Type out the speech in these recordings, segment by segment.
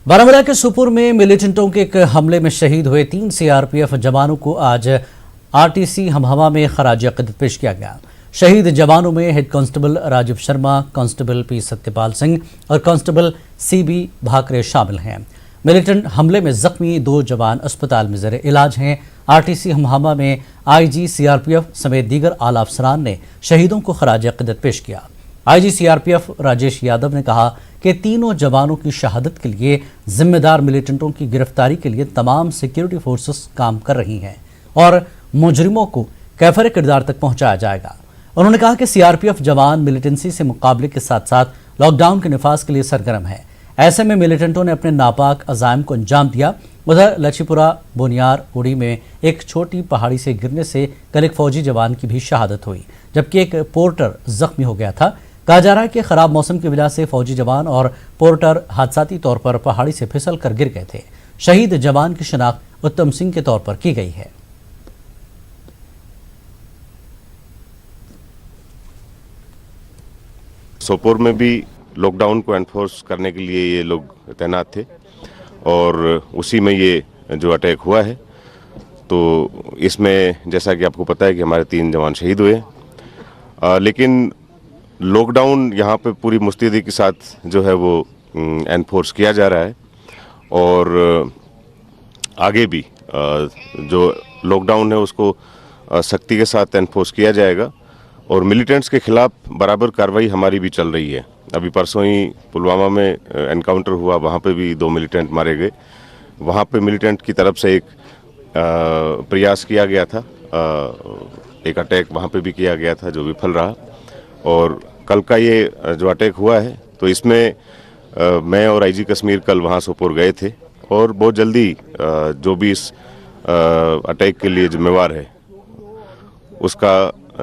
बारामूला के सुपुर में मिलिटेंटों के एक हमले में शहीद हुए 3 सीआरपीएफ जवानों को आज आरटीसी हमहमा में खराज अक़ीदत पेश किया गया। शहीद जवानों में head constable Rajiv Sharma, constable P Satyapal Singh और कांस्टेबल सीबी भाकरे शामिल हैं। मिलिटेंट हमले में जख्मी 2 जवान अस्पताल में ज़ेर इलाज हैं। आरटीसी हमहमा में आईजी सीआरपीएफ समेत दीगर आला अफसरान ने शहीदों को खराज अक़ीदत पेश किया। आईजी सीआरपीएफ राजेश यादव ने कहा कि तीनों जवानों की शहादत के लिए जिम्मेदार मिलिटेंटों की गिरफ्तारी के लिए तमाम सिक्योरिटी फोर्सेस काम कर रही हैं और मुजरिमों को कैफर किरदार तक पहुंचाया जाएगा। उन्होंने कहा कि सीआरपीएफ जवान मिलिटेंसी से मुकाबले के साथ साथ लॉकडाउन के निफाज के लिए सरगर्म है। ऐसे में मिलिटेंटों ने अपने नापाक अज़ाइम को अंजाम दिया। उधर लछीपुरा बोनियार उड़ी में एक छोटी पहाड़ी से गिरने से कल एक फौजी जवान की भी शहादत हुई, जबकि एक पोर्टर जख्मी हो गया था। कहा जा रहा है कि खराब मौसम की वजह से फौजी जवान और पोर्टर हादसाती तौर पर पहाड़ी से फिसल कर गिर गए थे। शहीद जवान की शनाख्त उत्तम सिंह के तौर पर की गई है। सोपोर में भी लॉकडाउन को एनफोर्स करने के लिए ये लोग तैनात थे और उसी में ये जो अटैक हुआ है, तो इसमें जैसा कि आपको पता है कि हमारे 3 जवान शहीद हुए, लेकिन लॉकडाउन यहाँ पे पूरी मुस्तैदी के साथ जो है वो एनफोर्स किया जा रहा है और आगे भी जो लॉकडाउन है उसको सख्ती के साथ एनफोर्स किया जाएगा और मिलिटेंट्स के खिलाफ बराबर कार्रवाई हमारी भी चल रही है। अभी परसों ही पुलवामा में एनकाउंटर हुआ, वहाँ पे भी 2 मिलिटेंट मारे गए। वहाँ पे मिलिटेंट की तरफ से एक प्रयास किया गया था, एक अटैक वहाँ पे भी किया गया था जो विफल रहा। और कल का ये जो अटैक हुआ है, तो इसमें मैं और आईजी कश्मीर कल वहाँ सोपोर गए थे और बहुत जल्दी जो भी इस अटैक के लिए जिम्मेवार है उसका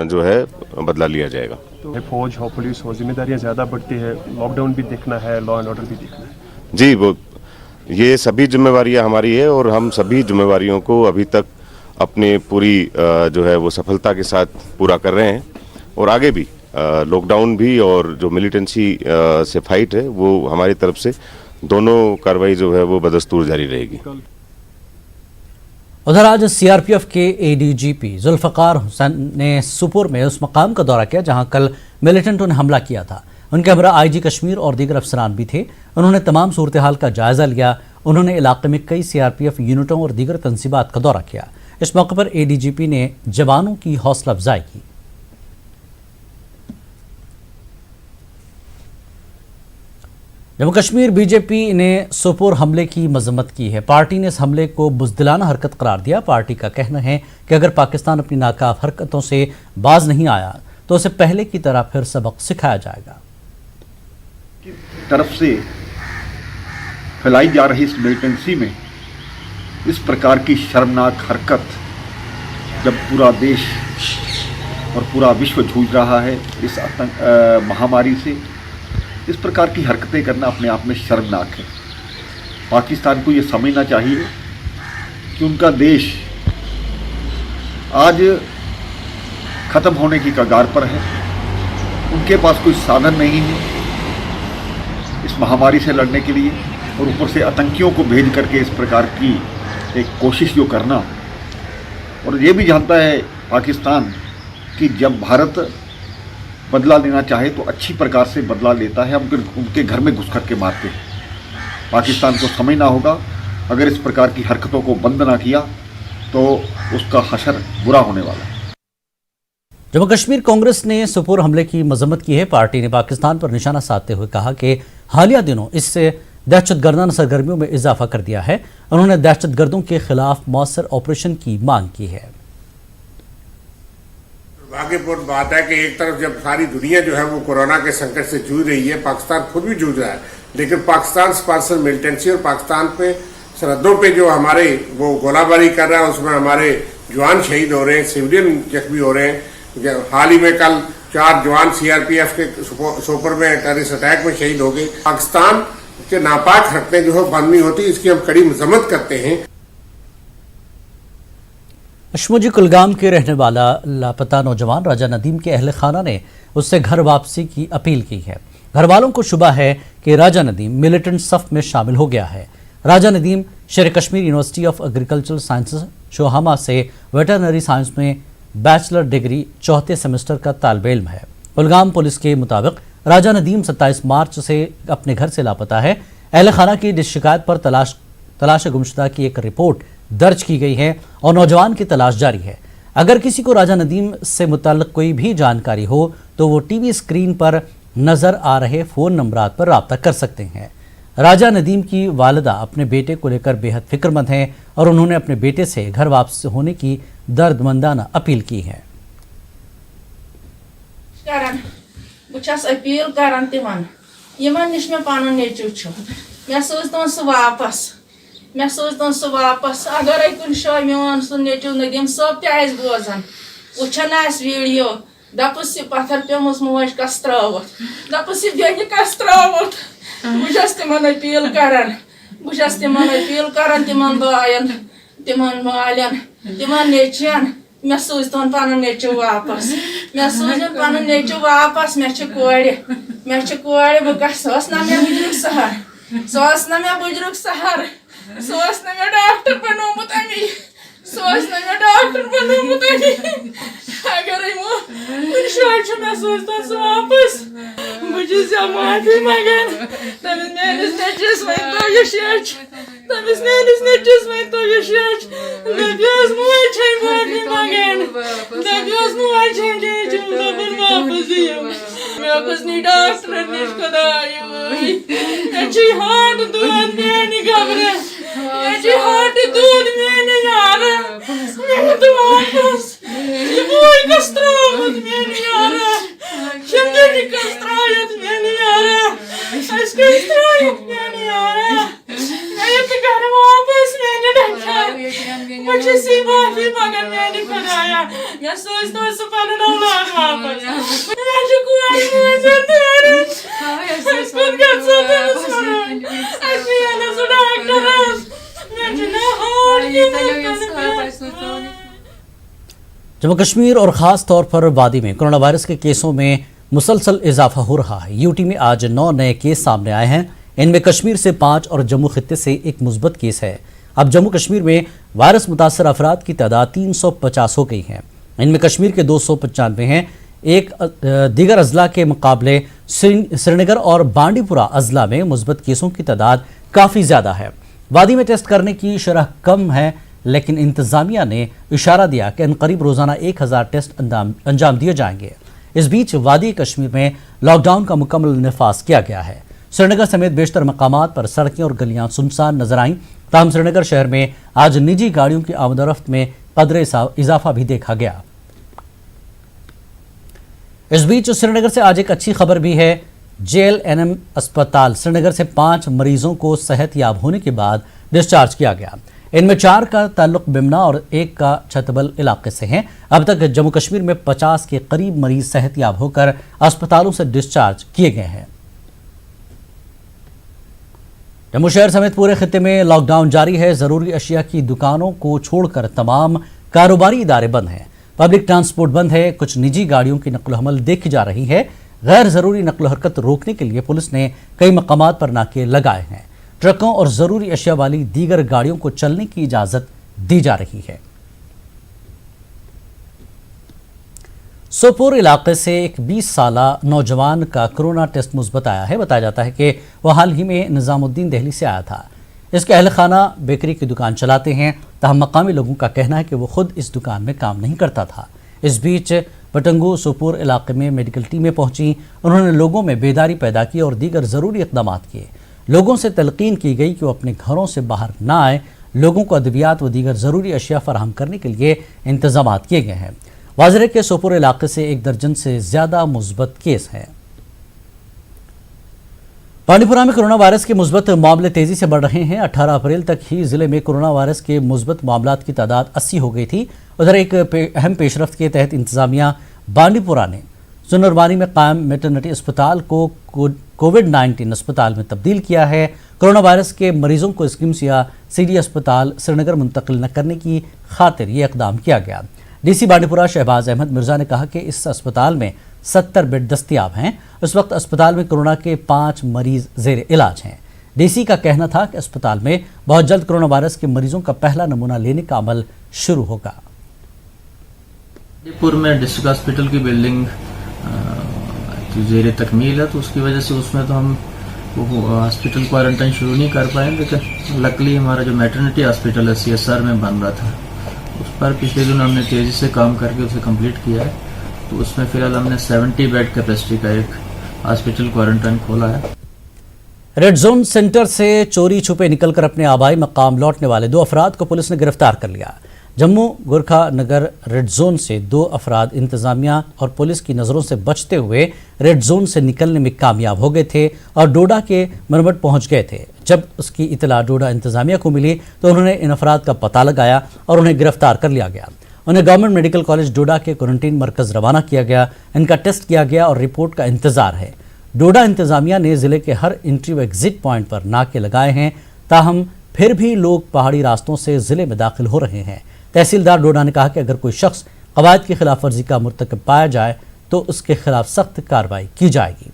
जो है बदला लिया जाएगा। तो फौज हो, पुलिस हो, जिम्मेदारियां ज़्यादा बढ़ती है, लॉकडाउन भी देखना है, लॉ एंड ऑर्डर भी देखना है। जी, वो ये सभी जिम्मेवारियां हमारी है और हम सभी जिम्मेवारियों को अभी तक अपनी पूरी जो है वो सफलता के साथ पूरा कर रहे हैं और आगे भी लॉकडाउन भी और जो मिलिटेंसी से फाइट है वो हमारी तरफ से दोनों कार्रवाई जो है वो बदस्तूर जारी रहेगी। उधर आज सीआरपीएफ के एडीजीपी जुल्फकार हुसैन ने सुपुर में उस मकाम का दौरा किया जहां कल मिलिटेंटों ने हमला किया था। उनके हमरा आईजी कश्मीर और दीगर अफसरान भी थे। उन्होंने तमाम सूरत हाल का जायजा लिया। उन्होंने इलाके में कई सीआरपीएफ यूनिटों और दीगर तंसीबात का दौरा किया। इस मौके पर एडीजीपी ने जवानों की हौसला अफजाई की। जम्मू कश्मीर बीजेपी ने सोपोर हमले की मजम्मत की है। पार्टी ने इस हमले को बुज़दिलाना हरकत करार दिया। पार्टी का कहना है कि अगर पाकिस्तान अपनी नाकाफ हरकतों से बाज नहीं आया तो उसे पहले की तरह फिर सबक सिखाया जाएगा। तरफ से फैलाई जा रही इस मिलिटेंसी में इस प्रकार की शर्मनाक हरकत, जब पूरा देश और पूरा विश्व जूझ रहा है इस महामारी से, इस प्रकार की हरकतें करना अपने आप में शर्मनाक है। पाकिस्तान को ये समझना चाहिए कि उनका देश आज ख़त्म होने की कगार पर है। उनके पास कोई साधन नहीं है इस महामारी से लड़ने के लिए और ऊपर से आतंकियों को भेज करके इस प्रकार की एक कोशिश जो करना। और ये भी जानता है पाकिस्तान कि जब भारत बदला लेना चाहे तो अच्छी प्रकार से बदला लेता है, उनके घर में घुस करके मारते हैं। पाकिस्तान को समझना होगा, अगर इस प्रकार की हरकतों को बंद ना किया तो उसका हशर बुरा होने वाला है। जम्मू कश्मीर कांग्रेस ने सुपुर हमले की मजम्मत की है। पार्टी ने पाकिस्तान पर निशाना साधते हुए कहा कि हालिया दिनों इससे दहशतगर्दाना सरगर्मियों में इजाफा कर दिया है। उन्होंने दहशतगर्दों के खिलाफ मौसर ऑपरेशन की मांग की है। दुर्भाग्यपूर्ण बात है कि एक तरफ जब सारी दुनिया जो है वो कोरोना के संकट से जूझ रही है, पाकिस्तान खुद भी जूझ रहा है, लेकिन पाकिस्तान स्पॉन्सर मिलिटेंसी और पाकिस्तान पे सरहदों पे जो हमारे वो गोलाबारी कर रहा है उसमें हमारे जवान शहीद हो रहे हैं, सिविलियन जख्मी हो रहे हैं। हाल ही में कल 4 जवान सीआरपीएफ के सोपर में टेररिस्ट अटैक में शहीद हो गए। पाकिस्तान के नापाक हरकतें जो है बंद नहीं होती, इसकी हम कड़ी मजम्मत करते हैं। अशमुजी कुलगाम के रहने वाला लापता नौजवान राजा नदीम के अहल खाना ने उससे घर वापसी की अपील की है। घर वालों को शुबा है कि राजा नदीम मिलिटेंट सफ में शामिल हो गया है। Raja Nadeem Sher Kashmir university of agricultural sciences Shuhama से वेटरनरी साइंस में बैचलर डिग्री चौथे सेमेस्टर का तालिब इल्म है। कुलगाम पुलिस के मुताबिक राजा नदीम 27 मार्च से अपने घर से लापता है। अहल खाना की शिकायत पर तलाश गुमशुदा की एक रिपोर्ट दर्ज की गई है और नौजवान की तलाश जारी है। अगर किसी को राजा नदीम से मुताल्लिक कोई भी जानकारी हो तो वो टीवी स्क्रीन पर नजर आ रहे फ़ोन नंबरात पर राब्ता कर सकते हैं। राजा नदीम की वालिदा अपने बेटे को लेकर बेहद फिक्रमंद हैं और उन्होंने अपने बेटे से घर वापस होने की दर्दमंदाना अपील की है। बस अपील करान तिमन यमन निश मे पन नेचु मे सोच तम सह वापस अगर कुन शा मोन सह नेचु नदीम सब तह बोजान वुचान वीडियो दपस पत्थर पेमस मोज कस त्रवत दपस बेनि कस त्रवत बस तिमन अपील करान तिमन बायन तिमन मालन तिमन नेचन मे सूज तन पन नेचु वापस मे सूजन पन नेचु वापस मे कोड़ बह सह ना मे बुजुर्ग सहर सह ना मे डॉक्टर बनोमुत अमी डॉक्टर बनोमुत अमी अगर कुन शायद मे सूज तन सह वापस बस माफी मंगान तमिस मेनिस नेचस वन तो यश दबियस मोज माफी मंगान दबियस मोज वापस दियो मे कुछ नी डॉक्टर निश खुदायो मे हार्ट दूध मेनी गबरे मे हार्ट दूध मेनी यार मे तो वापस ये बोल कस्त्रावत मेनी यार शिमगे कस्त्रायत मेनी यार कस्त्रायत मेनी यार मैं तो घर वापस मेनी डक्का मुझे सी माफी मांगन मेनी खुदाया मैं सोचता हूँ सुपन औलाद वापस मैं जो कुआरी में जाते हैं अस्पताल का साथ अस्पताल से डॉक्टर मैं जो ना जम्मू कश्मीर और ख़ास तौर पर वादी में कोरोना वायरस के केसों में मुसलसल इजाफा हो रहा है। यूटी में आज 9 नए केस सामने आए हैं। इनमें कश्मीर से 5 और जम्मू खित्ते से एक मुस्बत केस है। अब जम्मू कश्मीर में वायरस मुतासर अफराद की तादाद 350 हो गई है। इनमें कश्मीर के 295 हैं। एक दीगर अजला के मुकाबले श्रीनगर और बांडीपुरा अजला में मुस्बत केसों की तादाद काफ़ी ज़्यादा है। वादी में टेस्ट करने की शरह कम है, लेकिन इंतज़ामिया ने इशारा दिया कि अनकरीब रोज़ाना 1000 टेस्ट अंजाम दिए जाएंगे। इस बीच वादी कश्मीर में लॉकडाउन का मुकम्मल नफाज किया गया है। श्रीनगर समेत बेशतर मकामात पर सड़कें और गलियां सुनसान नजर आईं। ताहम श्रीनगर शहर में आज निजी गाड़ियों की आमदोरफ्त में कदरे इजाफा भी देखा गया। इस बीच श्रीनगर से आज एक अच्छी खबर भी है। JLNM अस्पताल श्रीनगर से 5 मरीजों को सेहत याब होने के बाद डिस्चार्ज किया गया। इनमें 4 का ताल्लुक बिमना और 1 का छतबल इलाके से है। अब तक जम्मू कश्मीर में 50 के करीब मरीज सेहत याब होकर अस्पतालों से डिस्चार्ज किए गए हैं। जम्मू शहर समेत पूरे खित्ते में लॉकडाउन जारी है। जरूरी अशिया की दुकानों को छोड़कर तमाम कारोबारी इदारे बंद हैं। पब्लिक ट्रांसपोर्ट बंद है। कुछ निजी गाड़ियों की नकल हमल देखी जा रही है। गैर जरूरी नकल हरकत रोकने के लिए पुलिस ने कई मकामात पर नाके लगाए हैं। ट्रकों और जरूरी अशिया वाली दीगर गाड़ियों को चलने की इजाजत दी जा रही है। सोपोर इलाके से एक 20 साला नौजवान का कोरोना टेस्ट मुस्बत आया है। बताया जाता है कि वह हाल ही में निजामुद्दीन दिल्ली से आया था। इसके अहल खाना बेकरी की दुकान चलाते हैं। तहम मकामी लोगों का कहना है कि वो खुद इस दुकान में काम नहीं करता था। इस बीच बटंगू सोपोर इलाके में मेडिकल टीमें पहुंची। उन्होंने लोगों में बेदारी पैदा की और दीगर ज़रूरी इक़दाम किए। लोगों से तलकीन की गई कि वो अपने घरों से बाहर ना आए। लोगों को अद्वियात व दीगर ज़रूरी अशिया फराहम करने के लिए इंतजाम किए गए हैं। वाज़रे के सोपोर इलाके से 1 दर्जन से ज़्यादा मुस्बत केस हैं। बांडीपुरा में कोरोना वायरस के मुस्बत मामले तेज़ी से बढ़ रहे हैं। 18 अप्रैल तक ही ज़िले में कोरोना वायरस के मुस्बत मामलात की तादाद 80 हो गई थी। उधर एक अहम पेशरफ्त के तहत इंतज़ामिया बांडीपुरा ने सुनरवानी में कायम मेटरनिटी अस्पताल को कोविड-19 अस्पताल में तब्दील किया है। कोरोना वायरस के मरीजों को स्किम्स या CD अस्पताल श्रीनगर मुंतकिल न करने की खातिर ये इकदाम किया गया। DC बांडीपुरा शहबाज अहमद मिर्जा ने कहा कि इस अस्पताल में 70 बेड दस्तियाब हैं। इस वक्त अस्पताल में कोरोना के 5 मरीज जेर इलाज हैं। डीसी का कहना था कि अस्पताल में बहुत जल्द कोरोना वायरस के मरीजों का पहला नमूना लेने का अमल शुरू होगा। जयपुर में डिस्ट्रिक्ट हॉस्पिटल की बिल्डिंग जेर तकमील है, तो उसकी वजह से उसमें तो हम हॉस्पिटल क्वारंटाइन शुरू नहीं कर पाए, लेकिन लकली हमारा जो मैटरनिटी हॉस्पिटल है CSR में बन रहा था, उस पर पिछले दिन हमने तेज़ी से काम करके उसे कंप्लीट किया है। तो उसमें फिलहाल हमने 70 बेड कैपेसिटी का एक हॉस्पिटल क्वारंटाइन खोला है। रेड जोन सेंटर से चोरी छुपे निकलकर अपने आबाई मकाम लौटने वाले 2 अफराद को पुलिस ने गिरफ्तार कर लिया। जम्मू गोरखा नगर रेड जोन से 2 अफराद इंतजामिया और पुलिस की नज़रों से बचते हुए रेड जोन से निकलने में कामयाब हो गए थे और डोडा के मरमट पहुंच गए थे। जब उसकी इतला डोडा इंतजामिया को मिली तो उन्होंने इन अफराद का पता लगाया और उन्हें गिरफ्तार कर लिया गया। उन्हें गवर्नमेंट मेडिकल कॉलेज डोडा के क्वारंटीन मरकज़ रवाना किया गया। इनका टेस्ट किया गया और रिपोर्ट का इंतजार है। डोडा इंतजामिया ने जिले के हर एंट्री व एग्जिट पॉइंट पर नाके लगाए हैं, ताहम फिर भी लोग पहाड़ी रास्तों से जिले में दाखिल हो रहे हैं। तहसीलदार डोडा ने कहा कि अगर कोई शख्स कवायद की खिलाफ वर्जी का मुर्तकब पाया जाए तो उसके खिलाफ सख्त कार्रवाई की जाएगी।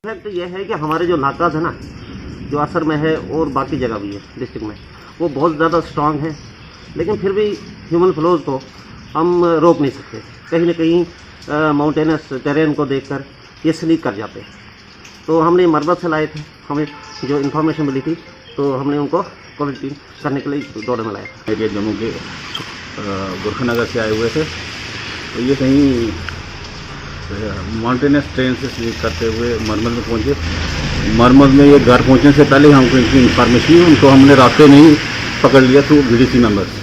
तो यह है कि हमारे जो नाकाज है ना, जो असर में है और बाकी जगह भी है डिस्ट्रिक्ट में, वो बहुत ज़्यादा स्ट्रांग है, लेकिन फिर भी ह्यूमन फ्लोज को हम रोक नहीं सकते। कहीं ना कहीं माउंटेनस टेरेन को देखकर ये स्लीप कर जाते हैं। तो हमने मरबत से लाए थे, हमें जो इन्फॉर्मेशन मिली थी तो हमने उनको क्वारंटीन करने के लिए डोडा में लाया। एरिया जम्मू के गोरखनगर से आए हुए थे, तो ये कहीं माउंटेनस ट्रेन से स्लीप करते हुए मरमद में पहुंचे। मरमद में ये घर पहुंचने से पहले हमको इनकी इन्फॉर्मेशन हुई, उनको हमने रास्ते नहीं पकड़ लिया थ्रू BDC मेंबर्स।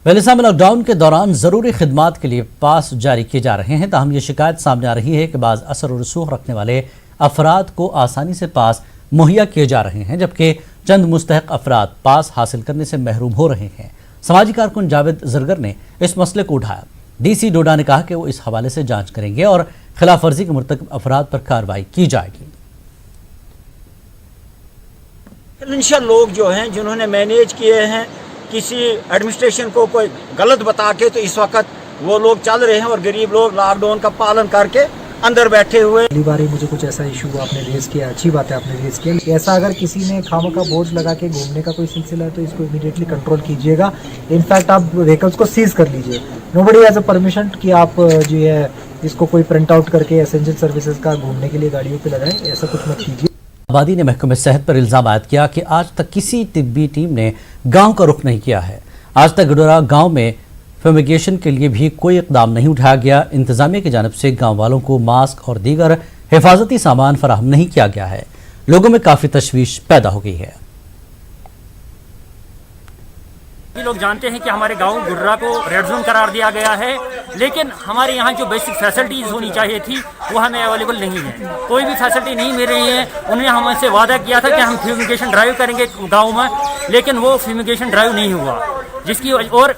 वेलिसा में लॉकडाउन के दौरान ज़रूरी खिदमात के लिए पास जारी किए जा रहे हैं, ताहम ये शिकायत सामने आ रही है कि बाज़ असर और रसूख रखने वाले अफराद को आसानी से पास मुहैया किए जा रहे हैं, जबकि चंद मुस्तहक अफराद पास हासिल करने से महरूम हो रहे हैं। समाजी कारकुन जावेद जरगर ने इस मसले को उठाया। DC डोडा ने कहा कि वो इस हवाले से जांच करेंगे और खिलाफ वर्जी के मुर्तकब अफराद पर कार्रवाई की जाएगी। फाइनेंशियल लोग जो हैं जिन्होंने मैनेज किए हैं किसी एडमिनिस्ट्रेशन को कोई गलत बता के, तो इस वक्त वो लोग चल रहे हैं और गरीब लोग लॉकडाउन का पालन करके अंदर बैठे हुए। पहली बार ही मुझे कुछ ऐसा इशू आपने रेज किया, अच्छी बात है आपने रेज किया। ऐसा अगर किसी ने खामा का बोझ लगा के घूमने का कोई सिलसिला है तो इसको इमीडिएटली कंट्रोल कीजिएगा। इनफैक्ट आप व्हीकल्स को सीज कर लीजिए। नोबडी हैज अ परमिशन कि आप जो है इसको कोई प्रिंट आउट करके एसेंशियल सर्विसेज का घूमने के लिए गाड़ियों पे लगाएं, ऐसा कुछ मत कीजिए। आबादी ने महकमे सेहत पर इल्ज़ाम आयद किया कि आज तक किसी तिब्बी टीम ने गाँव का रुख नहीं किया है। आज तक गडोरा गाँव में फ्यूमिगेशन के लिए भी कोई इक़दाम नहीं उठाया गया। इंतजामिया की जानिब से गाँव वालों को मास्क और दीगर हिफाजती सामान फराहम नहीं किया गया है। लोगों में काफ़ी तशवीश पैदा हो गई है। लोग जानते हैं कि हमारे गांव गुर्रा को रेड जोन करार दिया गया है, लेकिन हमारे यहाँ जो बेसिक फैसिलिटीज़ होनी चाहिए थी वो हमें अवेलेबल नहीं है। कोई भी फैसिलिटी नहीं मिल रही है। उन्होंने हमसे वादा किया था कि हम फ्यूमिगेशन ड्राइव करेंगे गांव में, लेकिन वो फ्यूमिगेशन ड्राइव नहीं हुआ, जिसकी और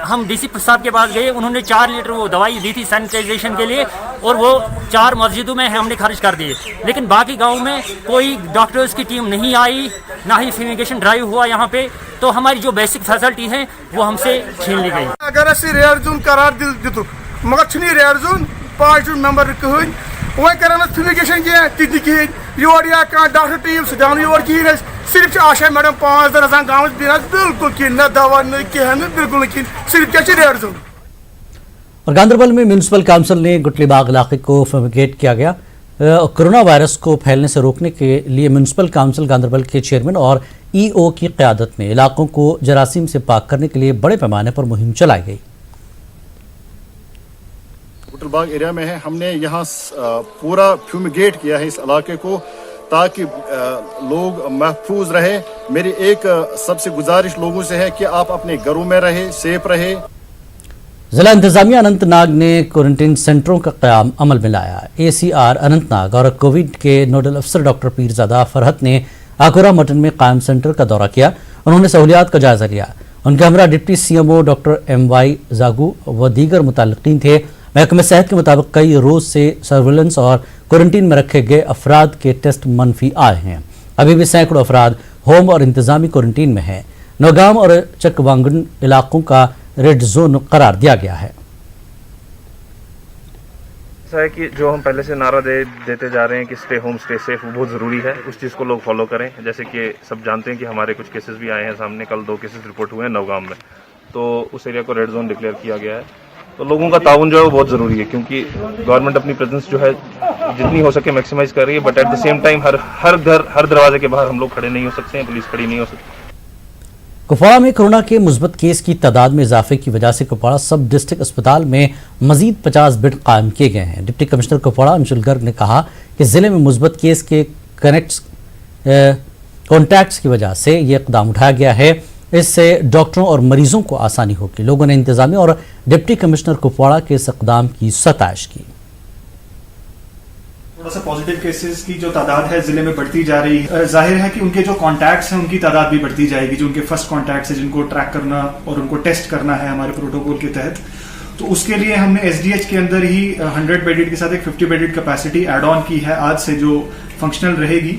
हम DC साहब के पास गए। उन्होंने 4 लीटर वो दवाई दी थी सैनिटाइजेशन के लिए, और वो 4 मस्जिदों में हमने खर्च कर दिए। लेकिन बाकी गाँव में कोई डॉक्टर्स की टीम नहीं आई, ना ही फ्यूमिगेशन ड्राइव हुआ यहाँ पे। तो हमारी जो बेसिक फैसिलिटी है वो हमसे छीन ली गई। अगर अस रेड जोन करार दितु मगर छुनी रेड जोन पॉजिटिव मेंबर कहन वह करान फ्यूमिगेशन की कहें योर या डॉक्टर टीम सह योर कहें सिर्फ आशा मैडम 5 दिन आसान गाँव बिल्कुल कहें न दवा न कहें बिल्कुल कहें सिर्फ क्या रेड जोन। और गांधरबल में म्यूनसिपल काउंसिल ने गुटलीबाग इलाके को फ्यूमिगेट किया गया। कोरोना वायरस को फैलने से रोकने के लिए म्यूनसिपल काउंसिल गांधरबल के चेयरमैन और EO की क़यादत में इलाकों को जरासीम से पाक करने के लिए बड़े पैमाने पर मुहिम चलाई गई। गुटलबाग एरिया में है, हमने यहाँ पूरा फ्यूमिगेट किया है इस इलाके को, ताकि लोग महफूज रहे। मेरी एक सबसे गुजारिश लोगों से है कि आप अपने घरों में रहे, सेफ रहे। जिला इंतजामिया अनंतनाग ने क्वारंटीन सेंटरों का क़याम अमल में लाया। ACR अनंतनाग और कोविड के नोडल अफसर डॉक्टर पीरजादा फरहत ने आकुरा मटन में कायम सेंटर का दौरा किया। उन्होंने सहूलियात का जायजा लिया। उनके हमरा डिप्टी CMO डॉक्टर MY जागू व दीगर मुताल्लिकीन थे। महकमे सेहत के मुताबिक कई रोज से सर्विलेंस और क्वारंटीन में रखे गए अफराद के टेस्ट मनफी आए हैं। अभी भी सैकड़ों अफराद होम और इंतजामी क्वारंटीन में हैं। नौगाम और चकवांगन इलाकों का रेड जोन करार दिया गया है। ऐसा है कि जो हम पहले से नारा देते जा रहे हैं कि स्टे होम स्टे सेफ, वो बहुत ज़रूरी है, उस चीज़ को लोग फॉलो करें। जैसे कि सब जानते हैं कि हमारे कुछ केसेस भी आए हैं सामने, कल 2 केसेस रिपोर्ट हुए हैं नौगाम में, तो उस एरिया को रेड जोन डिक्लेयर किया गया है। तो लोगों का ताउन जो है वो बहुत ज़रूरी है, क्योंकि गवर्नमेंट अपनी प्रेजेंस जो है जितनी हो सके मैक्सिमाइज कर रही है, but at the same time हर दरवाजे के बाहर हम लोग खड़े नहीं हो सकते हैं, पुलिस खड़ी नहीं हो सकती। कुपवाड़ा में कोरोना के मुस्बत केस की तादाद में इजाफे की वजह से कुपवाड़ा सब डिस्ट्रिक्ट अस्पताल में मजीद 50 बेड कायम किए गए हैं। डिप्टी कमिश्नर कुपवाड़ा अंशुल गर्ग ने कहा कि जिले में मुस्बत केस के कॉन्टैक्ट्स की वजह से ये इकदाम उठाया गया है। इससे डॉक्टरों और मरीजों को आसानी होगी। लोगों ने इंतजामिया और डिप्टी कमिश्नर कुपवाड़ा के इस इकदाम की सताइश की। थोड़ा सा पॉजिटिव केसेस की जो तादाद है जिले में बढ़ती जा रही है। जाहिर है कि उनके जो कॉन्टैक्ट्स हैं उनकी तादाद भी बढ़ती जाएगी, जो उनके फर्स्ट कॉन्टैक्ट्स है जिनको ट्रैक करना और उनको टेस्ट करना है हमारे प्रोटोकॉल के तहत। तो उसके लिए हमने एसडीएच के अंदर ही 100 बेडेड के साथ एक 50 बेडेड कैपेसिटी एड ऑन की है आज से, जो फंक्शनल रहेगी।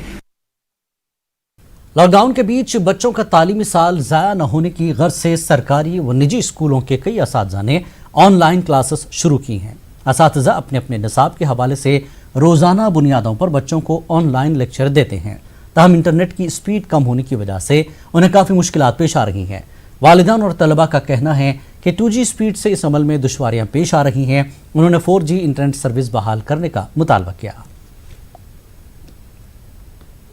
लॉकडाउन के बीच बच्चों का तालीमी साल ज़ाया न होने की गर्ज से सरकारी व निजी स्कूलों के कई असातिज़ा ने ऑनलाइन क्लासेस शुरू की हैं। असातिज़ा अपने अपने निसाब के हवाले से रोज़ाना बुनियादों पर बच्चों को ऑनलाइन लेक्चर देते हैं, ताहम इंटरनेट की स्पीड कम होने की वजह से उन्हें काफ़ी मुश्किलात पेश आ रही हैं। वालिदैन और तलबा का कहना है कि 2G स्पीड से इस अमल में दुश्वारियाँ पेश आ रही हैं। उन्होंने 4G इंटरनेट सर्विस बहाल करने का मुतालबा किया।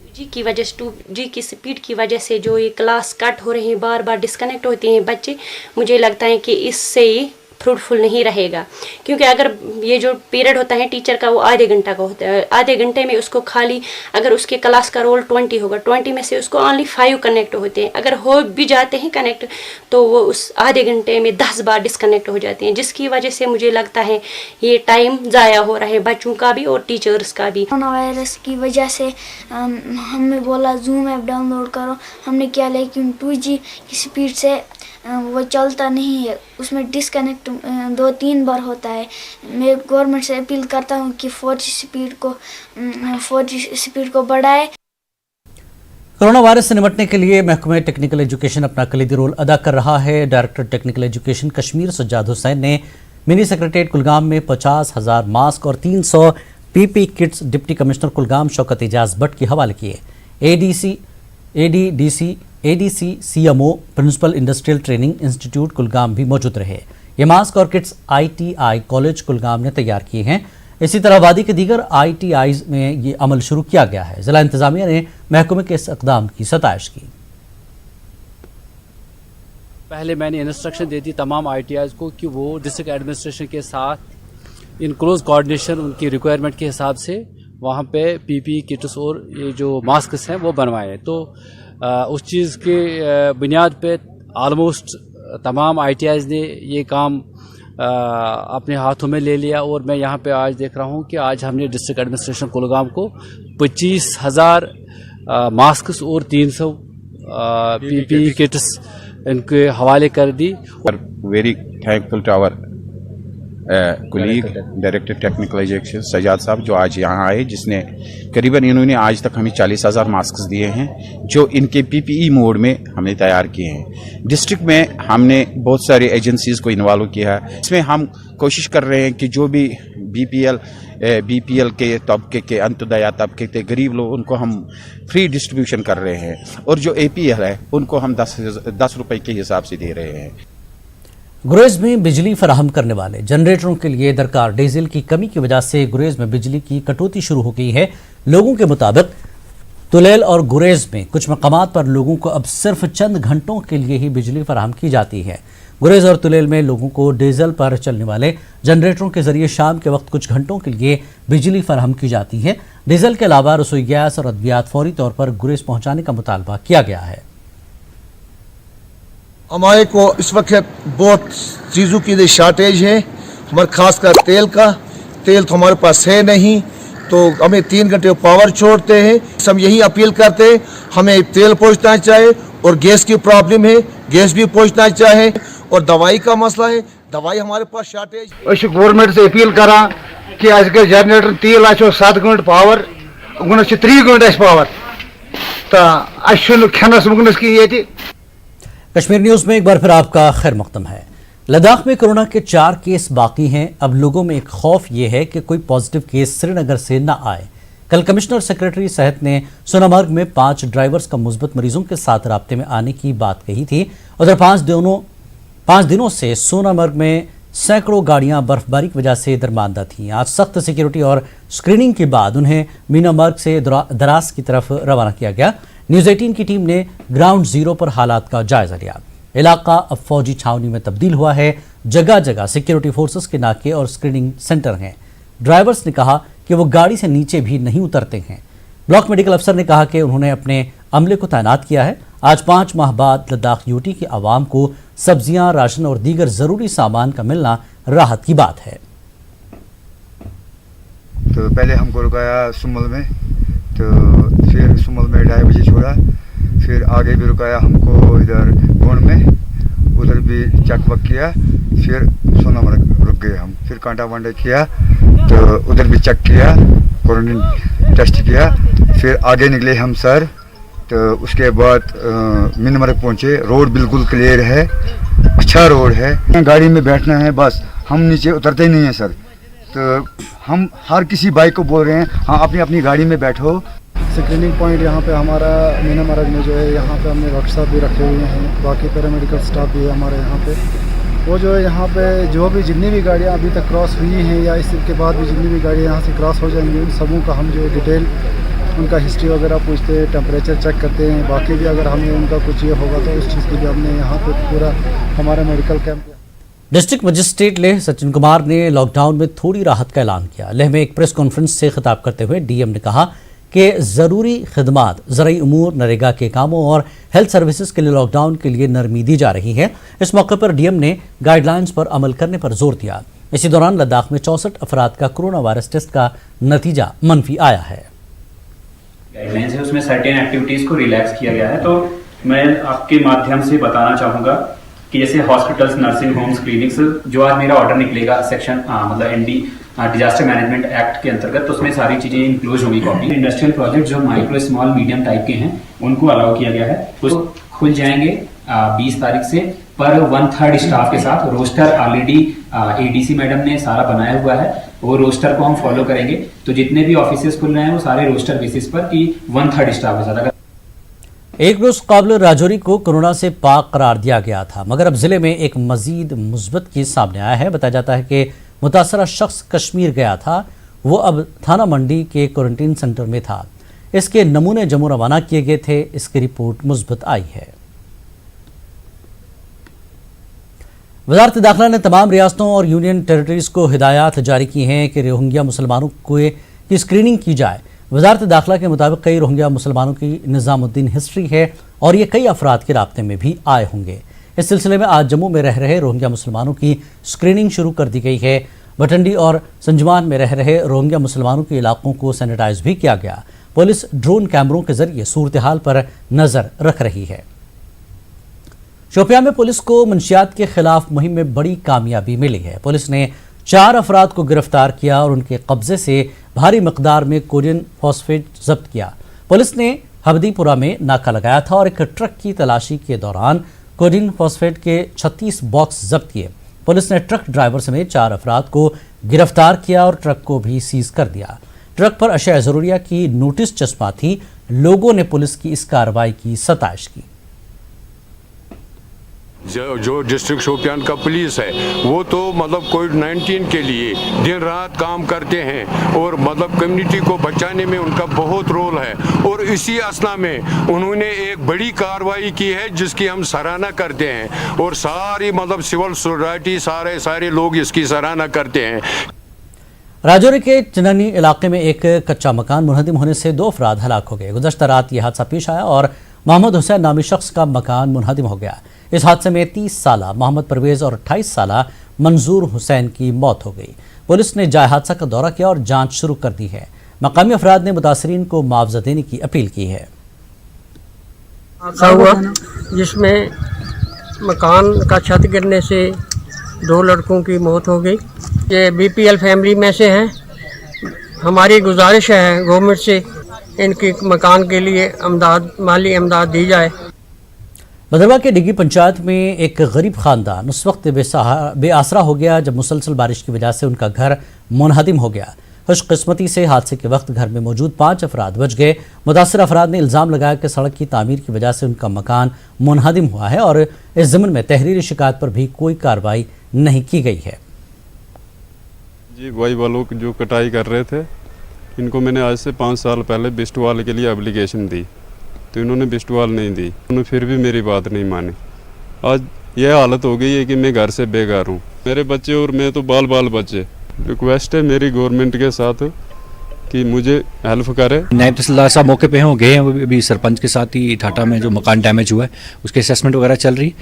2G की वजह से 2G की स्पीड की वजह से जो ये क्लास कट हो रही हैं, बार बार डिस्कनेक्ट होते हैं बच्चे, मुझे लगता है कि इससे ये फ्रूटफुल नहीं रहेगा। क्योंकि अगर ये जो पीरियड होता है टीचर का वो आधे घंटा का होता है, आधे घंटे में उसको खाली अगर उसके क्लास का रोल 20 होगा, 20 में से उसको ओनली 5 कनेक्ट होते हैं। अगर हो भी जाते हैं कनेक्ट तो वो उस आधे घंटे में 10 बार डिस्कनेक्ट हो जाते हैं, जिसकी वजह से मुझे लगता है ये टाइम ज़ाया हो रहा है बच्चों का भी और टीचर्स का भी। कोरोना वायरस की वजह से हमने बोला जूम ऐप डाउनलोड करो, हमने किया, लेकिन 2G की स्पीड से वो चलता नहीं है, उसमें डिस्कनेक्ट 2-3 बार होता है। मैं गवर्नमेंट से अपील करता हूँ कि 4G स्पीड को बढ़ाए। कोरोना वायरस से निपटने के लिए महकमे टेक्निकल एजुकेशन अपना कलीदी रोल अदा कर रहा है। Director technical education Kashmir Sajjad Hussain ने मिनी सेक्रेटेरिएट कुलगाम में 50,000 मास्क और 300 PP kits deputy commissioner Kulgam Shaukat Ejaz Bhat के हवाले किए। ADC CMO principal industrial training institute Kulgam भी मौजूद रहे। ये मास्क और किट्स ITI कॉलेज कुलगाम ने तैयार किए हैं। इसी तरह वादी के दीगर ITIs में ये अमल शुरू किया गया है। जिला इंतजामिया ने महकमे के इस इक़दाम की सताइश की। पहले मैंने इंस्ट्रक्शन दे दी तमाम ITIs को कि वो डिस्ट्रिक्ट एडमिनिस्ट्रेशन के साथ इन क्लोज कोऑर्डिनेशन उनकी रिक्वायरमेंट के हिसाब से वहाँ पे PP किट्स और ये जो मास्क्स हैं वो बनवाएं। तो उस चीज़ के बुनियाद पे आलमोस्ट तमाम ITIs ने ये काम अपने हाथों में ले लिया और मैं यहाँ पे आज देख रहा हूँ कि आज हमने डिस्ट्रिक्ट एडमिनिस्ट्रेशन कुलगाम को 25,000 मास्क्स और 300 PP किट्स इनके हवाले कर दी। Very thankful to our colleague director technical education Sajjad साहब जो आज यहाँ आए, जिसने करीबन इन्होंने आज तक हमें 40,000 मास्क दिए हैं जो इनके PPE मोड में हमने तैयार किए हैं। डिस्ट्रिक्ट में हमने बहुत सारी एजेंसीज को इन्वॉल्व किया है। इसमें हम कोशिश कर रहे हैं कि जो भी BPL के तबके के अंत्योदय तबके के गरीब लोग उनको हम फ्री डिस्ट्रीब्यूशन कर रहे हैं और जो APL है उनको हम 10 रुपए के हिसाब से दे रहे हैं। गुरेज में बिजली फराहम करने वाले जनरेटरों के लिए दरकार डीजल की कमी की वजह से गुरेज में बिजली की कटौती शुरू हो गई है। लोगों के मुताबिक तुलेल और गुरेज में कुछ मकामात पर लोगों को अब सिर्फ चंद घंटों के लिए ही बिजली फराहम की जाती है। गुरेज और तुलेल में लोगों को डीजल पर चलने वाले जनरेटरों के जरिए शाम के वक्त कुछ घंटों के लिए बिजली फराहम की जाती है। डीजल के अलावा रसोई गैस और अद्वियात फौरी तौर पर गुरेज पहुँचाने का मुतालबा किया गया है। हमारे को इस वक्त बहुत चीज़ों की शार्टेज है, हमारे खासकर तेल का। तेल तो हमारे पास है नहीं, तो हमें 3 घंटे पावर छोड़ते हैं। हम यही अपील करते हैं हमें तेल पहुंचना चाहिए और गैस की प्रॉब्लम है, गैस भी पहुंचना चाहिए और दवाई का मसला है, दवाई हमारे पास शार्टेज। गवर्नमेंट से अपील करा कि आज के जनरेटर तेल 7 घंटे पावर 3 घंटे पावर तो खनस वनस की। कश्मीर न्यूज़ में एक बार फिर आपका खैर मकदम है। लद्दाख में कोरोना के 4 केस बाकी हैं। अब लोगों में एक खौफ ये है कि कोई पॉजिटिव केस श्रीनगर से न आए। कल कमिश्नर सेक्रेटरी सहित ने सोनामर्ग में 5 ड्राइवर्स का मुस्बत मरीजों के साथ राब्ते में आने की बात कही थी। उधर 5 दिनों से सोनामर्ग में सैकड़ों गाड़ियां बर्फबारी की वजह से दरमांदा थीं। आज सख्त सिक्योरिटी और स्क्रीनिंग के बाद उन्हें मीनामर्ग से दरास की तरफ रवाना किया गया। न्यूज़ 18 की टीम ने ग्राउंड जीरो पर हालात का जायजा लिया। इलाका अब फौजी छावनी में तब्दील हुआ है। जगह जगह सिक्योरिटी फोर्सेस के नाके और स्क्रीनिंग सेंटर हैं। ड्राइवर्स ने कहा कि वो गाड़ी से नीचे भी नहीं उतरते हैं। ब्लॉक मेडिकल अफसर ने कहा कि उन्होंने अपने अमले को तैनात किया है। आज 5 माह बाद लद्दाख यूटी के आवाम को सब्जियां, राशन और दीगर जरूरी सामान का मिलना राहत की बात है। तो पहले हमको रुकाया सुमल में, तो फिर सुमल में 2:30 बजे छोड़ा, फिर आगे भी रुकाया हमको इधर गोंड में, उधर भी चेक वक किया, फिर सोनामर्ग रुक गए हम, फिर कांटा वांडा किया, तो उधर भी चेक किया, क्वारंटीन टेस्ट किया, फिर आगे निकले हम सर। तो उसके बाद मीनामर्ग पहुँचे। रोड बिल्कुल क्लियर है, अच्छा रोड है, गाड़ी में बैठना है बस, हम नीचे उतरते ही नहीं हैं सर। तो हम हर किसी बाइक को बोल रहे हैं हाँ अपनी अपनी गाड़ी में बैठो। स्क्रीनिंग पॉइंट यहाँ पे हमारा मीनामर्ग में जो है, यहाँ पे हमने डॉक्टर साहब भी रखे हुए हैं, बाकी पैरामेडिकल स्टाफ भी है हमारे यहाँ पे। वो जो है यहाँ पे जो भी जितनी भी गाड़ियाँ अभी तक क्रॉस हुई हैं या इसके बाद भी जितनी भी गाड़ियाँ यहाँ से क्रॉस हो जाएंगी, उन सबों का हम जो है डिटेल उनका हिस्ट्री वगैरह पूछते हैं, टेम्परेचर चेक करते हैं। बाकी भी अगर हमें उनका कुछ ये होगा तो उस चीज़ के लिए हमने यहाँ पे पूरा हमारा medical camp. District magistrate Leh Sachin Kumar ने लॉकडाउन में थोड़ी राहत का ऐलान किया। लेह में एक प्रेस कॉन्फ्रेंस से खिताब करते हुए डीएम ने कहा कि ज़रूरी खिदमात, ज़राई उमूर, नरेगा के कामों और हेल्थ सर्विसेज के लिए लॉकडाउन के लिए नरमी दी जा रही है। इस मौके पर डीएम ने गाइडलाइंस पर अमल करने पर जोर दिया। इसी दौरान लद्दाख में 64 अफराद का कोरोना वायरस टेस्ट का नतीजा मनफी आया है। गाइडलाइंस है उसमें सर्टेन एक्टिविटीज़ को रिलैक्स किया गया है। तो मैं आपके माध्यम से बताना चाहूँगा कि जैसे हॉस्पिटल्स, नर्सिंग होम्स, क्लिनिक्स, जो आज मेरा ऑर्डर निकलेगा सेक्शन मतलब एनडी डिजास्टर मैनेजमेंट एक्ट के अंतर्गत, तो उसमें सारी चीज़ें इंक्लूज होंगी। कॉपी इंडस्ट्रियल प्रोजेक्ट जो माइक्रो, स्मॉल, मीडियम टाइप के हैं उनको अलाउ किया गया है। तो खुल जाएंगे 20 तारीख से, पर 1/3 स्टाफ के साथ। रोस्टर ऑलरेडी एडीसी मैडम ने सारा बनाया हुआ है, वो रोस्टर को हम फॉलो करेंगे। तो जितने भी ऑफिसेस खुल रहे हैं वो सारे रोस्टर बेसिस पर कि 1/3 स्टाफ के साथ। एक रोज काबिल राजौरी को कोरोना से पाक करार दिया गया था, मगर अब जिले में एक मजीद मुस्बत केस सामने आया है। बताया जाता है कि मुतासरा शख्स कश्मीर गया था, वो अब थाना मंडी के क्वारंटीन सेंटर में था। इसके नमूने जम्मू रवाना किए गए थे। इसकी रिपोर्ट मुस्बत आई है। वजारत दाखिला ने तमाम रियासतों और यूनियन टेरिटरीज को हिदायत जारी की हैं कि रोहिंग्या मुसलमानों की स्क्रीनिंग की जाए। वजारत दाखिला के मुताबिक कई रोहिंग्या मुसलमानों की निज़ामुद्दीन हिस्ट्री है और ये कई अफराद के राब्ते में भी आए होंगे। इस सिलसिले में आज जम्मू में रह रहे रोहिंग्या मुसलमानों की स्क्रीनिंग शुरू कर दी गई है। भटंडी और संजमान में रह रहे रोहिंग्या मुसलमानों के इलाकों को सैनिटाइज भी किया गया। पुलिस ड्रोन कैमरों के जरिए सूरत हाल पर नजर रख रही है। शोपियां में पुलिस को मंशियात के खिलाफ मुहिम में बड़ी कामयाबी मिली है। पुलिस ने 4 अफराद को गिरफ्तार किया और उनके कब्जे से भारी मकदार में कोरियन फॉस्फेट जब्त किया। पुलिस ने हबदीपुरा में नाका लगाया था और एक ट्रक की तलाशी के दौरान कोरियन फॉस्फेट के 36 बॉक्स जब्त किए। पुलिस ने ट्रक ड्राइवर समेत 4 अफराद को गिरफ्तार किया और ट्रक को भी सीज कर दिया। ट्रक पर अशिया ज़रूरिया की नोटिस चस्पा थी। लोगों ने पुलिस की इस कार्रवाई की सताइश की। जो डिस्ट्रिक्ट शोपियान का पुलिस है वो तो मतलब कोविड-19 के लिए दिन रात काम करते हैं और मतलब कम्युनिटी को बचाने में उनका बहुत रोल है। और इसी असना में उन्होंने एक बड़ी कार्रवाई की है जिसकी हम सराहना करते हैं और सारी मतलब सिविल सोसाइटी सारे लोग इसकी सराहना करते हैं। राजौरी के चननी इलाके में एक कच्चा मकान मुनहदिम होने से 2 अफराद हलाक हो गए। गुज़श्ता रात यह हादसा पेश आया और मोहम्मद हुसैन नामी शख्स का मकान मुनहदिम हो गया। इस हादसे में 30 साला मोहम्मद परवेज़ और 28 साला मंजूर हुसैन की मौत हो गई। पुलिस ने जाए हादसा का दौरा किया और जांच शुरू कर दी है। मकामी अफराद ने मुतासरीन को मुआवजा देने की अपील की है। हादसा हुआ जिसमें मकान का छत गिरने से 2 लड़कों की मौत हो गई। ये बीपीएल फैमिली में से हैं। हमारी गुजारिश है गवर्नमेंट से इनकी मकान के लिए माली इमदाद दी जाए। भदरवा के डिग्गी पंचायत में एक गरीब खानदान उस वक्त बेआसरा हो गया जब मुसलसल बारिश की वजह से उनका घर मुनहदिम हो गया। खुशकिस्मती से हादसे के वक्त घर में मौजूद 5 अफराद बच गए। मुतासर अफराद ने इल्ज़ाम लगाया कि सड़क की तामीर की वजह से उनका मकान मुनहदिम हुआ है और इस ज़मन में तहरीरी शिकायत पर भी कोई कार्रवाई नहीं की गई है। जी वाई वालों जो कटाई कर रहे थे, इनको मैंने आज से 5 साल पहले बिस्टवाल के लिए एप्लीकेशन दी तो इन्होंने बिस्टवाल नहीं दी, उन्होंने फिर भी मेरी बात नहीं मानी। आज यह हालत हो गई है कि मैं घर से बेघर हूँ, मेरे बच्चे और मैं तो बाल बच्चे। रिक्वेस्ट है मेरी गवर्नमेंट के साथ कि मुझे हेल्प करे। नायब तहसीलदार साहब मौके पे हैं, वो गए हैं, वो भी सरपंच के साथ ही ठाटा में जो मकान डैमेज हुआ है उसके असेसमेंट वगैरह चल रही।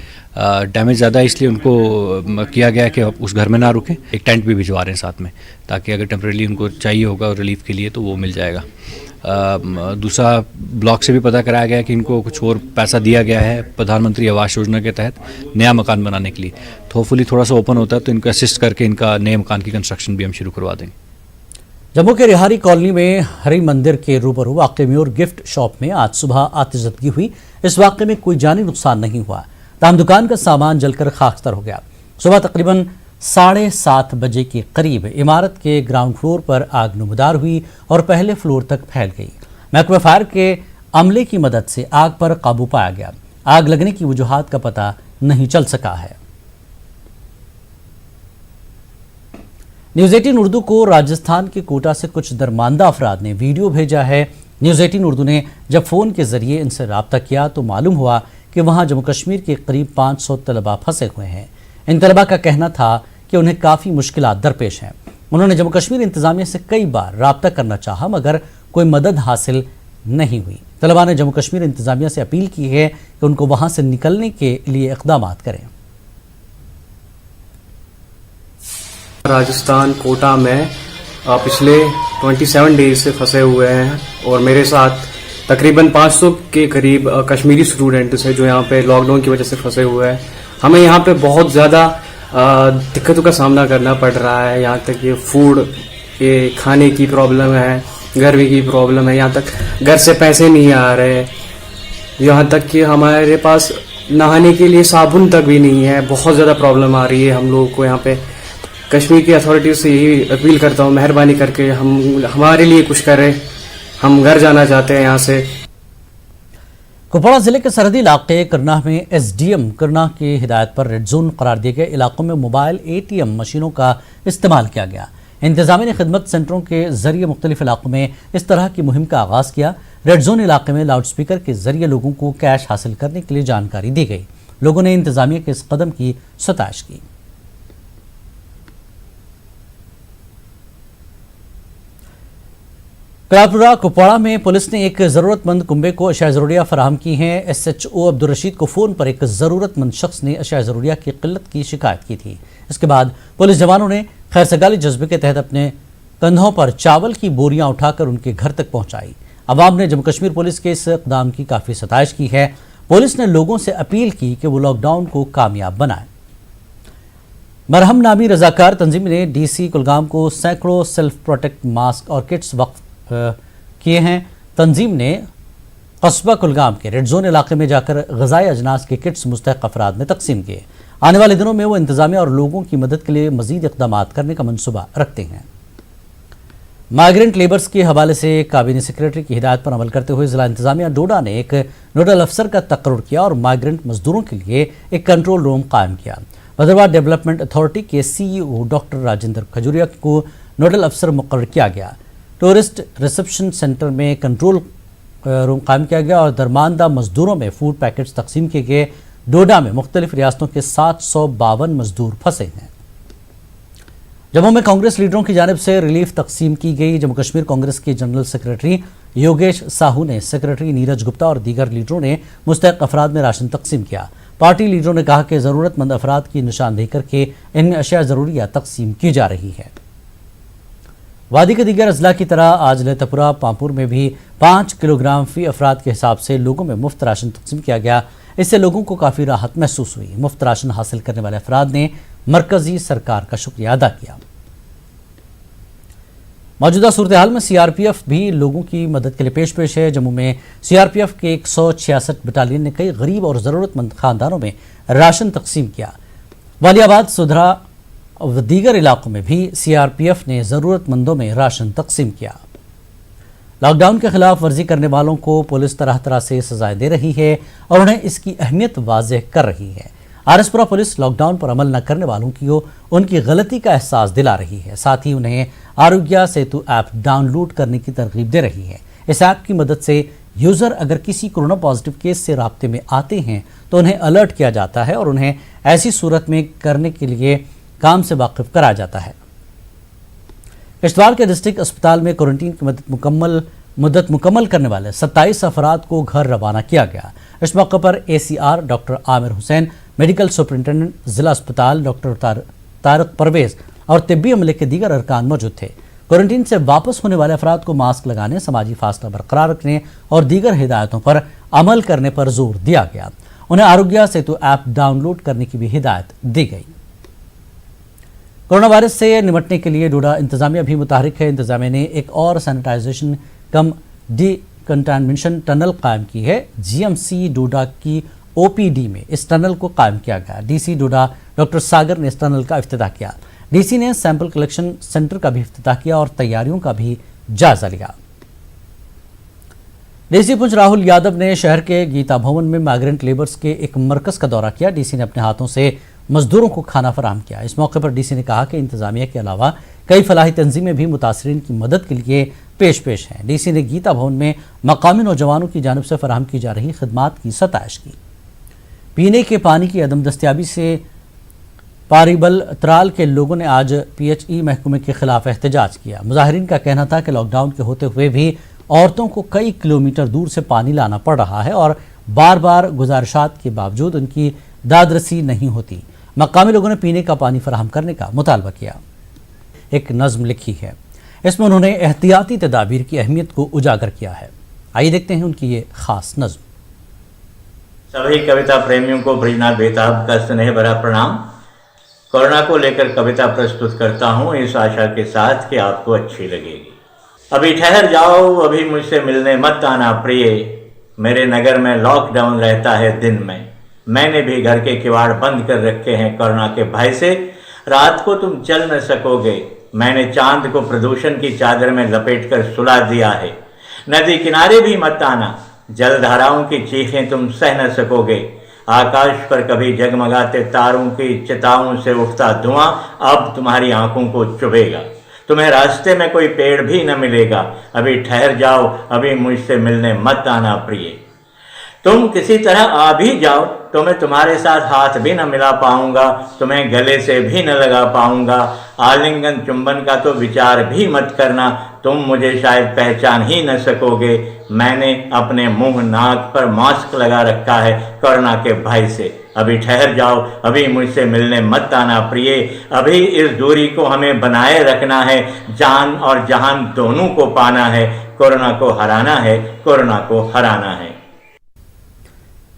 डैमेज ज़्यादा है इसलिए उनको किया गया है कि उस घर में ना रुकें। एक टेंट भी भिजवा रहे हैं साथ में ताकि अगर टेम्परेरी उनको चाहिए होगा रिलीफ के लिए तो वो मिल जाएगा। दूसरा ब्लॉक से भी पता कराया गया कि इनको कुछ और पैसा दिया गया है प्रधानमंत्री आवास योजना के तहत नया मकान बनाने के लिए। तो होपफुली थोड़ा सा ओपन होता है तो इनको असिस्ट करके इनका नए मकान की कंस्ट्रक्शन भी हम शुरू करवा देंगे। जम्मू के रिहारी कॉलोनी में हरि मंदिर के रूबरू वाक़े म्योर गिफ्ट शॉप में आज सुबह आतिशबाजी हुई। इस वाक़े में कोई जानी नुकसान नहीं हुआ, ताहम दुकान का सामान जलकर खाकतर हो गया। सुबह तकरीबन 7:30 बजे के करीब इमारत के ग्राउंड फ्लोर पर आग नमदार हुई और पहले फ्लोर तक फैल गई। महकमा फायर के अमले की मदद से आग पर काबू पाया गया। आग लगने की वजूहात का पता नहीं चल सका है। न्यूज़ 18 उर्दू को राजस्थान के कोटा से कुछ दरमानदा अफराद ने वीडियो भेजा है। न्यूज़ 18 उर्दू ने जब फ़ोन के ज़रिए इनसे रब्ता किया तो मालूम हुआ कि वहाँ जम्मू कश्मीर के करीब 500 तलबा फंसे हुए हैं। इन तलबा का कहना था कि उन्हें काफ़ी मुश्किलात दरपेश हैं। उन्होंने जम्मू कश्मीर इंतज़ामिया से कई बार रब्ता करना चाहा मगर कोई मदद हासिल नहीं हुई। तलबा ने जम्मू कश्मीर इंतज़ामिया से अपील की है कि उनको वहाँ से निकलने के लिए इक़दाम करें। राजस्थान कोटा में पिछले 27 डेज से फंसे हुए हैं और मेरे साथ तकरीबन 500 के करीब कश्मीरी स्टूडेंट्स हैं जो यहाँ पे लॉकडाउन की वजह से फंसे हुए हैं। हमें यहाँ पे बहुत ज़्यादा दिक्कतों का सामना करना पड़ रहा है। यहाँ तक ये फूड के खाने की प्रॉब्लम है, गर्मी की प्रॉब्लम है, यहाँ तक घर से पैसे नहीं आ रहे, यहाँ तक कि हमारे पास नहाने के लिए साबुन तक भी नहीं है। बहुत ज़्यादा प्रॉब्लम आ रही है हम लोगों को यहाँ पे। कश्मीर की अथॉरिटीज से यही अपील करता हूँ, मेहरबानी करके हमारे लिए कुछ करें, हम घर जाना चाहते हैं यहाँ से। कुपवाड़ा जिले के सरहदी इलाके करनाह में एसडीएम करनाह की हिदायत पर रेड जोन करार दिए गए इलाकों में मोबाइल एटीएम मशीनों का इस्तेमाल किया गया। इंतजामिया ने खिदमत सेंटरों के जरिए मुख्तलिफ इलाकों में इस तरह की मुहिम का आगाज किया। रेड जोन इलाके में लाउड स्पीकर के जरिए लोगों को कैश हासिल करने के लिए जानकारी दी गई। लोगों ने इंतजामिया के इस कदम की सताइश की। कलापुरा कुपवाड़ा में पुलिस ने एक ज़रूरतमंद कुंबे को अशिया ज़रूरिया फराहम की हैं। SHO अब्दुल रशीद को फ़ोन पर एक ज़रूरतमंद शख्स ने अशिया ज़रूरिया की किल्लत की शिकायत की थी। इसके बाद पुलिस जवानों ने खैरसगाली जज्बे के तहत अपने कंधों पर चावल की बोरियां उठाकर उनके घर तक पहुंचाई। अवाम ने जम्मू कश्मीर पुलिस के इस इक़दाम की काफ़ी सताइश की है। पुलिस ने लोगों से अपील की कि वो लॉकडाउन को कामयाब बनाएं। मरहम नामी रजाकार तंजीम ने DC कुलगाम को सैकड़ों सेल्फ प्रोटेक्ट मास्क और किट्स वक्फ किए हैं। तंजीम ने कस्बा कुलगाम के रेड जोन इलाके में जाकर ग़िज़ाई अजनास के किट्स मुस्तहिक़ अफराद में तकसीम किए। आने वाले दिनों में वो इंतजामिया और लोगों की मदद के लिए मज़ीद इक़दाम करने का मनसूबा रखते हैं। माइग्रेंट लेबर्स के हवाले से काबीना सेक्रेटरी की हिदायत पर अमल करते हुए ज़िला इंतजामिया डोडा ने एक नोडल अफसर का तकर्रुर किया और माइग्रेंट मजदूरों के लिए एक कंट्रोल रूम कायम किया। भद्रवाह डेवलपमेंट अथॉरिटी के CEO डॉक्टर राजेंद्र खजूरिया को नोडल अफसर मुकर्रर किया गया। टूरिस्ट रिसेप्शन सेंटर में कंट्रोल रूम कायम किया गया और दरमानदा मजदूरों में फूड पैकेट्स तकसीम किए गए। डोडा में मुख्तलिफ रियासतों के 752 मजदूर फंसे हैं। जम्मू में कांग्रेस लीडरों की जानिब से रिलीफ तकसीम की गई। जम्मू कश्मीर कांग्रेस के जनरल सेक्रेटरी योगेश साहू ने सेक्रेटरी नीरज गुप्ता और दीगर लीडरों ने मुस्तहिक़ अफराद में राशन तकसीम किया। पार्टी लीडरों ने कहा कि ज़रूरतमंद अफराद की निशानदेही करके इनमें अशिया ज़रूरिया तकसीम की जा रही है। वादी के दीगर अजला की तरह आज लतापुरा पामपुर में भी 5 किलोग्राम फी अफराद के हिसाब से लोगों में मुफ्त राशन तकसीम किया गया। इससे लोगों को काफ़ी राहत महसूस हुई। मुफ्त राशन हासिल करने वाले अफराद ने मरकजी सरकार का शुक्रिया अदा किया। मौजूदा सूरत हाल में सीआरपीएफ भी लोगों की मदद के लिए पेश है। जम्मू में सीआरपीएफ के 166 बटालियन ने कई गरीब और ज़रूरतमंद खानदानों में राशन तकसीम किया। वालियाबाद, सुधरा और दीगर इलाकों में भी सीआरपीएफ ने ज़रूरतमंदों में राशन तकसीम किया। लॉकडाउन के खिलाफ वर्जी करने वालों को पुलिस तरह तरह से सजाएं दे रही है और उन्हें इसकी अहमियत वाज़ेह कर रही है। आरएसपुरा पुलिस लॉकडाउन पर अमल न करने वालों को उनकी गलती का एहसास दिला रही है। साथ ही उन्हें आरोग्य सेतु ऐप डाउनलोड करने की तरगीब दे रही है। इस ऐप की मदद से यूज़र अगर किसी कोरोना पॉजिटिव केस से राब्ते में आते हैं तो उन्हें अलर्ट किया जाता है और उन्हें ऐसी सूरत में करने के लिए काम से वाकिफ कराया जाता है। किश्तवाड़ के डिस्ट्रिक्ट अस्पताल में क्वारंटीन की मुद्दत मुकम्मल करने वाले 27 अफराद को घर रवाना किया गया। इस मौके पर ACR doctor Aamir Hussain, medical superintendent जिला अस्पताल डॉक्टर तारक परवेज और तिब्बी अमले के दीगर अरकान मौजूद थे। क्वारंटीन से वापस होने वाले अफराद को मास्क लगाने, समाजी फासला बरकरार रखने और दीगर हिदायतों पर अमल करने पर जोर दिया गया। उन्हें आरोग्य सेतु ऐप डाउनलोड करने की भी हिदायत दी गई। कोरोना वायरस से निपटने के लिए डोडा इंतजामिया भी मुतहरिक है। इंतजामिया ने एक और सैनिटाइजेशन कम डिकंटामिनेशन टनल कायम की है। GMC डोडा की OPD में इस टनल को कायम किया गया। DC डोडा डॉक्टर सागर ने इस टनल का इफ्तिताह किया। DC ने सैंपल कलेक्शन सेंटर का भी इफ्तिताह किया और तैयारियों का भी जायजा लिया। DC पुंछ राहुल यादव ने शहर के गीता भवन में माइग्रेंट लेबर्स के एक मरकज का दौरा किया। DC ने अपने हाथों से मजदूरों को खाना फराहम किया। इस मौके पर DC ने कहा कि इंतजामिया के अलावा कई फलाही तंजीमें भी मुतासरीन की मदद के लिए पेश हैं। DC ने गीता भवन में मकामी नौजवानों की जानिब से फराहम की जा रही खिदमात की सताइश की। पीने के पानी की अदम दस्तियाबी से पारिबल त्राल के लोगों ने आज PHE महकमे के खिलाफ एहतजाज किया। मुजाहिरीन का कहना था कि लॉकडाउन के होते हुए भी औरतों को कई किलोमीटर दूर से पानी लाना पड़ रहा है और बार बार गुजारिशात के बावजूद उनकी दादरसी नहीं होती। मकामी लोगों ने पीने का पानी फराहम करने का मुतालबा किया। एक नज़्म लिखी है, इसमें उन्होंने एहतियाती तदाबीर की अहमियत को उजागर किया है। आइए देखते हैं उनकी ये खास नज़्म। सभी कविता प्रेमियों को ब्रिजनाथ बेताब का स्नेह भरा प्रणाम। कोरोना को लेकर कविता प्रस्तुत करता हूँ इस आशा के साथ कि आपको अच्छी लगेगी। अभी ठहर जाओ, अभी मुझसे मिलने मत आना प्रिय, मेरे नगर में लॉकडाउन रहता है दिन में। मैंने भी घर के किवाड़ बंद कर रखे हैं कोरोना के भय से, रात को तुम चल न सकोगे। मैंने चांद को प्रदूषण की चादर में लपेट कर सुला दिया है। नदी किनारे भी मत आना, जलधाराओं की चीखें तुम सह न सकोगे। आकाश पर कभी जगमगाते तारों की चिताओं से उठता धुआं अब तुम्हारी आंखों को चुभेगा। तुम्हें रास्ते में कोई पेड़ भी न मिलेगा। अभी ठहर जाओ, अभी मुझसे मिलने मत आना प्रिय। तुम किसी तरह आ भी जाओ तो मैं तुम्हारे साथ हाथ भी न मिला पाऊंगा, तुम्हें गले से भी न लगा पाऊंगा। आलिंगन चुंबन का तो विचार भी मत करना, तुम मुझे शायद पहचान ही न सकोगे। मैंने अपने मुंह नाक पर मास्क लगा रखा है कोरोना के भय से। अभी ठहर जाओ, अभी मुझसे मिलने मत आना प्रिय। अभी इस दूरी को हमें बनाए रखना है, जान और जहान दोनों को पाना है। कोरोना को हराना है, कोरोना को हराना है।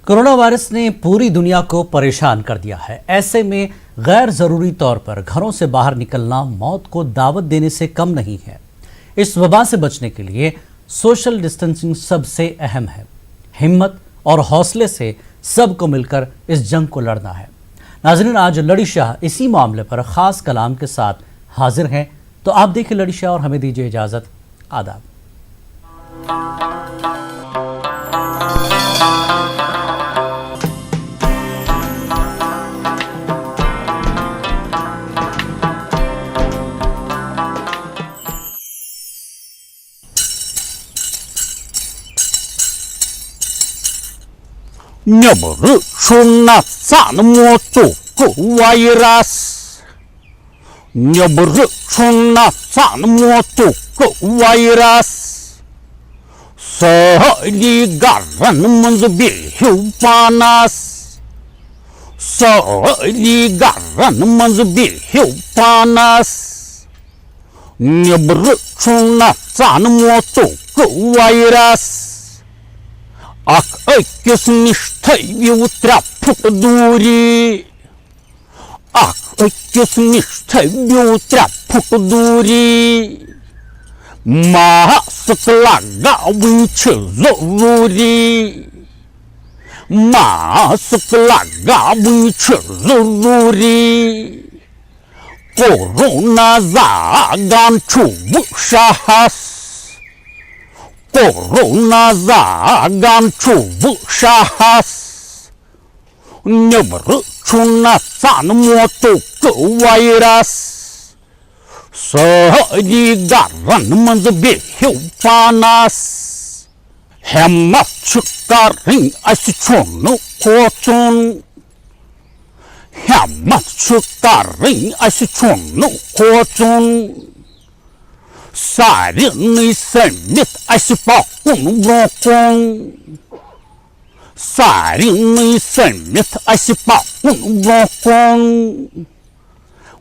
कोरोना वायरस ने पूरी दुनिया को परेशान कर दिया है। ऐसे में गैर जरूरी तौर पर घरों से बाहर निकलना मौत को दावत देने से कम नहीं है। इस वबा से बचने के लिए सोशल डिस्टेंसिंग सबसे अहम है। हिम्मत और हौसले से सबको मिलकर इस जंग को लड़ना है। नाज़रीन, आज लड़ी शाह इसी मामले पर खास कलाम के साथ हाजिर हैं, तो आप देखिए लड़ी शाह और हमें दीजिए इजाजत। आदाब। Небры шунатсан моту вайрас. Небры шунатсан моту вайрас. Соли гаран манзбил панас. Соли гаран манзбил панас. Небры шунатсан моту вайрас. Ак öküz niştey utrap duri. Ак öküz niştey utrap duri. Mask लगावून जरूरी, मास्क लगावून जरूरी, कोरोना जागान साहस, कोरोना जागान साहस, नेबर छुना चान मोतुक वायरस, सहजी गारन मंज बेह्यू पानास, हेमत छुकारिंग अस छोनु कोचुन, हेमत छुकारिंग अस छोनु कोचुन, सारी निसमित अस पाकुन ब्रोकुन, सारी निसमित अस पाकुन ब्रोकुन,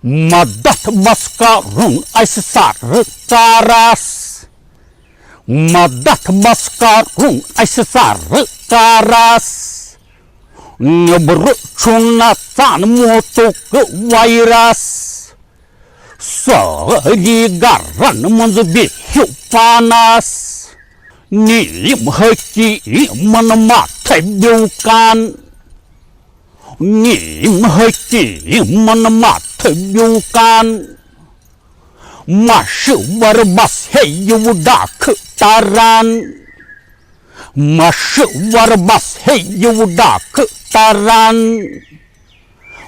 मदत बसकारुन अस सरकारस, मदत बसकारुन अस सरकारस, नेबर छुना चान मोतुक वायरस, सहजी गारन मंज बेह्यू पानास, नीम हकीमन माथे ब्यूकान, नीम हकीमन माथे ब्यूकान, मशवर बस है यू डाक्टरान, मशवर बस है यू डाक्टरान,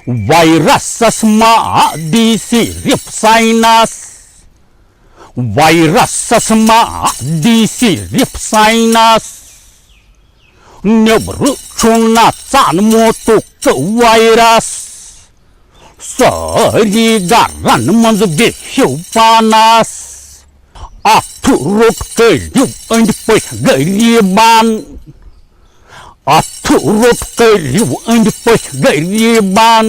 वायरस मादी सिर्फ साइनस, वायरस मादी सिर्फ साइनस, नेबर छुना चान मोतुक वायरस, सहजी गारन मंज बेह्यू पानास, अथुरुट करिव अंड पह गरीबान, अथुरुट करिव अंड पह गरीबान,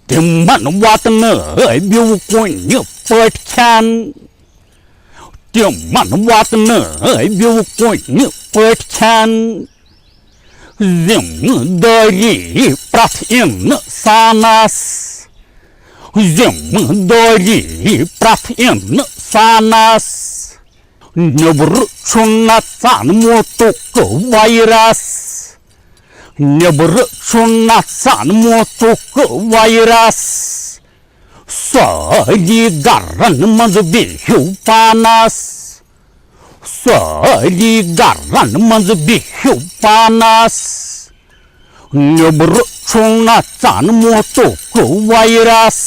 तिमन वात नबिव कुन पट खान, तिमन वात नबिव कुन पट खान, जिम्मेदारी प्रथ इंसानस, जिम्मेदारी प्रथ इंसानस, नेबर छुना चान मोतुक वायरस, नेबर छुना चान मोतुक वायरस, सहजी गारन मंज बेह्यू पानास, सहजी गारन मंज बेह्यू पानास, नेबर छुना चान मोतुक वायरस।